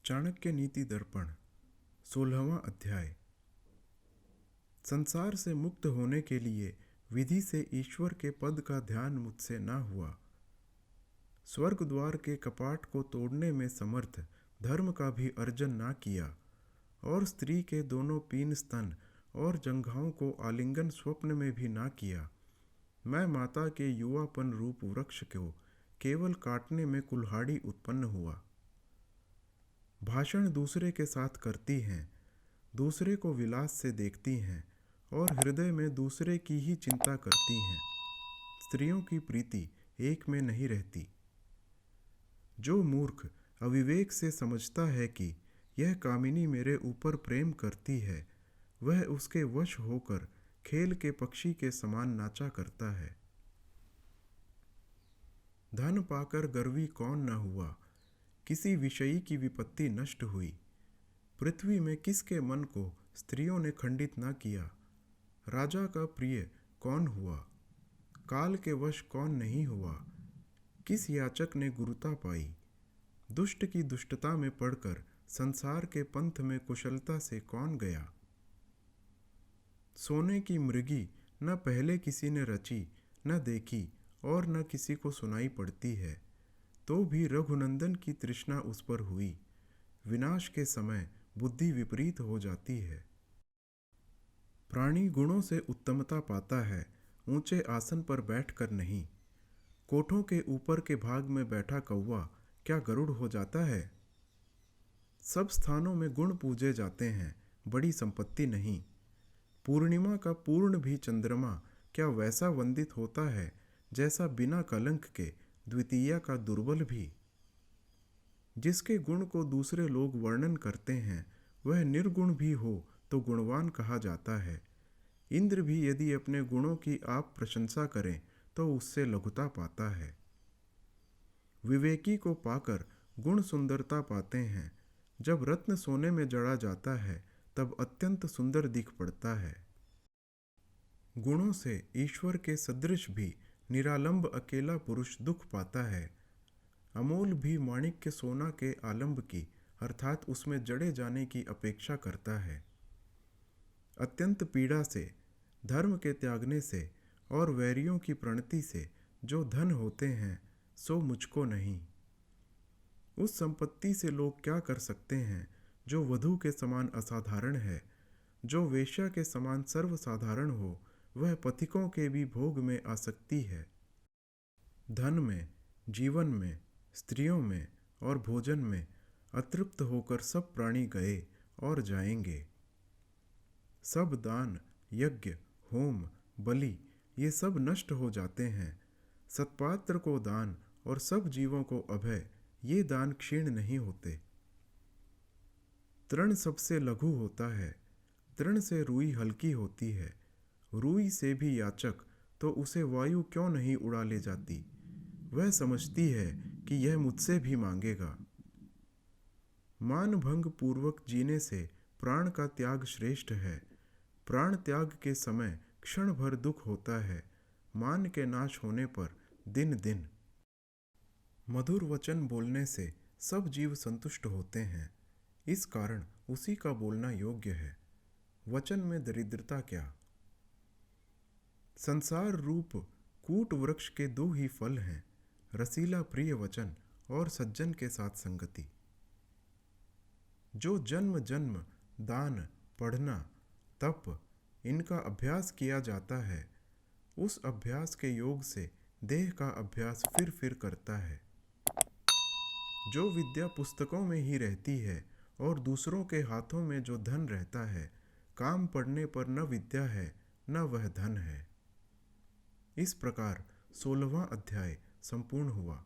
चाणक्य नीति दर्पण 16वां अध्याय। संसार से मुक्त होने के लिए विधि से ईश्वर के पद का ध्यान मुझसे न हुआ। स्वर्ग द्वार के कपाट को तोड़ने में समर्थ धर्म का भी अर्जन ना किया, और स्त्री के दोनों पीन स्तन और जंघाओं को आलिंगन स्वप्न में भी ना किया। मैं माता के युवापन रूप वृक्ष को केवल काटने में कुल्हाड़ी उत्पन्न हुआ। भाषण दूसरे के साथ करती हैं, दूसरे को विलास से देखती हैं और हृदय में दूसरे की ही चिंता करती हैं। स्त्रियों की प्रीति एक में नहीं रहती। जो मूर्ख अविवेक से समझता है कि यह कामिनी मेरे ऊपर प्रेम करती है, वह उसके वश होकर खेल के पक्षी के समान नाचा करता है। धन पाकर गर्वी कौन न हुआ, किसी विषयी की विपत्ति नष्ट हुई। पृथ्वी में किसके मन को स्त्रियों ने खंडित न किया। राजा का प्रिय कौन हुआ, काल के वश कौन नहीं हुआ। किस याचक ने गुरुता पाई, दुष्ट की दुष्टता में पड़कर संसार के पंथ में कुशलता से कौन गया। सोने की मृगी न पहले किसी ने रची न देखी और न किसी को सुनाई पड़ती है, तो भी रघुनंदन की तृष्णा उस पर हुई। विनाश के समय बुद्धि विपरीत हो जाती है। प्राणी गुणों से उत्तमता पाता है, ऊंचे आसन पर बैठकर नहीं। कोठों के ऊपर के भाग में बैठा कौवा क्या गरुड़ हो जाता है। सब स्थानों में गुण पूजे जाते हैं, बड़ी संपत्ति नहीं। पूर्णिमा का पूर्ण भी चंद्रमा क्या वैसा वंदित होता है जैसा बिना कलंक के द्वितीया का दुर्बल भी। जिसके गुण को दूसरे लोग वर्णन करते हैं, वह निर्गुण भी हो तो गुणवान कहा जाता है। इंद्र भी यदि अपने गुणों की आप प्रशंसा करें तो उससे लघुता पाता है। विवेकी को पाकर गुण सुंदरता पाते हैं। जब रत्न सोने में जड़ा जाता है तब अत्यंत सुंदर दिख पड़ता है। गुणों से ईश्वर के सदृश भी निरालंब अकेला पुरुष दुख पाता है। अमोल भी माणिक्य सोना के आलंब की अर्थात उसमें जड़े जाने की अपेक्षा करता है। अत्यंत पीड़ा से, धर्म के त्यागने से और वैरियों की प्रणति से जो धन होते हैं, सो मुझको नहीं। उस संपत्ति से लोग क्या कर सकते हैं जो वधू के समान असाधारण है। जो वेश्या के समान सर्वसाधारण हो, वह पथिकों के भी भोग में आ सकती है। धन में, जीवन में, स्त्रियों में और भोजन में अतृप्त होकर सब प्राणी गए और जाएंगे। सब दान, यज्ञ, होम, बलि ये सब नष्ट हो जाते हैं। सत्पात्र को दान और सब जीवों को अभय ये दान क्षीण नहीं होते। तृण सबसे लघु होता है, तृण से रुई हल्की होती है। रुई से भी याचक तो उसे वायु क्यों नहीं उड़ा ले जाती। वह समझती है कि यह मुझसे भी मांगेगा। मान भंग पूर्वक जीने से प्राण का त्याग श्रेष्ठ है। प्राण त्याग के समय क्षण भर दुख होता है, मान के नाश होने पर दिन दिन। मधुर वचन बोलने से सब जीव संतुष्ट होते हैं, इस कारण उसी का बोलना योग्य है। वचन में दरिद्रता क्या। संसार रूप कूट वृक्ष के दो ही फल हैं, रसीला प्रिय वचन और सज्जन के साथ संगति। जो जन्म जन्म दान, पढ़ना, तप इनका अभ्यास किया जाता है, उस अभ्यास के योग से देह का अभ्यास फिर करता है। जो विद्या पुस्तकों में ही रहती है और दूसरों के हाथों में जो धन रहता है, काम पड़ने पर न विद्या है न वह धन है। इस प्रकार 16वां अध्याय संपूर्ण हुआ।